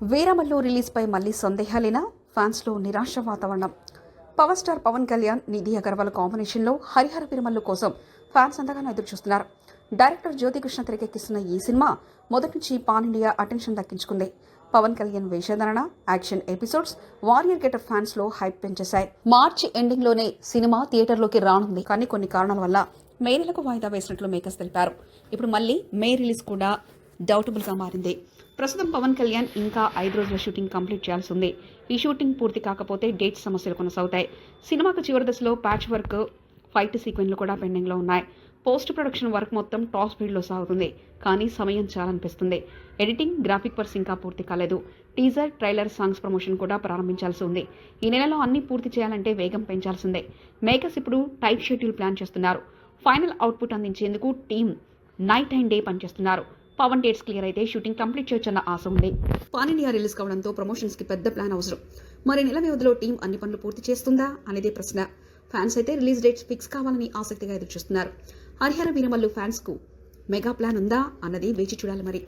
వీరమల్లు రిలీజ్పై మళ్లీ సందేహాలేనా? ఫ్యాన్స్లో నిరాశ వాతావరణం. పవర్ స్టార్ పవన్ కళ్యాణ్, నిధి అగర్వాల్ కాంబినేషన్లో హరిహర వీరమల్లు కోసం ఫ్యాన్స్ ఎంతగానో ఎదురుచూస్తున్నారు. డైరెక్టర్ జ్యోతికృష్ణ తెరకెక్కిస్తున్న ఈ సినిమా మొదటి నుంచి పాన్ ఇండియా అటెన్షన్ దక్కించుకుంది. పవన్ కళ్యాణ్ వేషధారణ, action episodes, warrior getup fans లో హైప్ పెంచేశాయి. మార్చి ఎండింగ్ లోనే సినిమా థియేటర్లోకి రానుంది. కానీ కొన్ని కారణాల వల్ల మే నెలకు వాయిదా వేసినట్లు మేకర్స్ తెలిపారు. ఇప్పుడు మళ్లీ మే రిలీజ్ కూడా డౌటబుల్ గా మారింది. ప్రస్తుతం పవన్ కళ్యాణ్ ఇంకా 5 రోజుల షూటింగ్ కంప్లీట్ చేయాల్సి ఉంది. ఈ షూటింగ్ పూర్తి కాకపోతే డేట్ సమస్యలు కొనసాగుతాయి. సినిమాకు చివరి దశలో ప్యాచ్ వర్క్, ఫైట్ సీక్వెన్స్లు కూడా పెండింగ్ లో ఉన్నాయి. పోస్ట్ ప్రొడక్షన్ వర్క్ మొత్తం టాప్ స్పీడ్లో సాగుతుంది. కానీ సమయం చాలా అనిపిస్తుంది. ఎడిటింగ్, గ్రాఫిక్ వర్క్స్ ఇంకా పూర్తి కాలేదు. టీజర్, ట్రైలర్, సాంగ్స్ ప్రమోషన్ కూడా ప్రారంభించాల్సి ఉంది. ఈ నెలలో అన్ని పూర్తి చేయాలంటే వేగం పెంచాల్సిందే. మేకర్స్ ఇప్పుడు టైట్ షెడ్యూల్ ప్లాన్ చేస్తున్నారు. ఫైనల్ అవుట్పుట్ అందించేందుకు టీం నైట్ అండ్ డే పనిచేస్తున్నారు. పవన్ డేట్స్ క్లియర్ అయితే షూటింగ్ కంప్లీట్ చేయొచ్చన్న ఆశ ఉంది. పాన్ ఇండియా రిలీజ్ కావడంతో ప్రమోషన్స్ కి పెద్ద ప్లాన్ అవసరం. మరి నెల వ్యవధిలో టీం అన్ని పనులు పూర్తి చేస్తుందా అనేది ప్రశ్న. ఫ్యాన్స్ అయితే రిలీజ్ డేట్స్ ఫిక్స్ కావాలని ఆసక్తిగా ఎదురుచూస్తున్నారు. హరిహర వీరమల్లు ఫ్యాన్స్ కు మెగా ప్లాన్ ఉందా అన్నది వేచి చూడాలి మరి.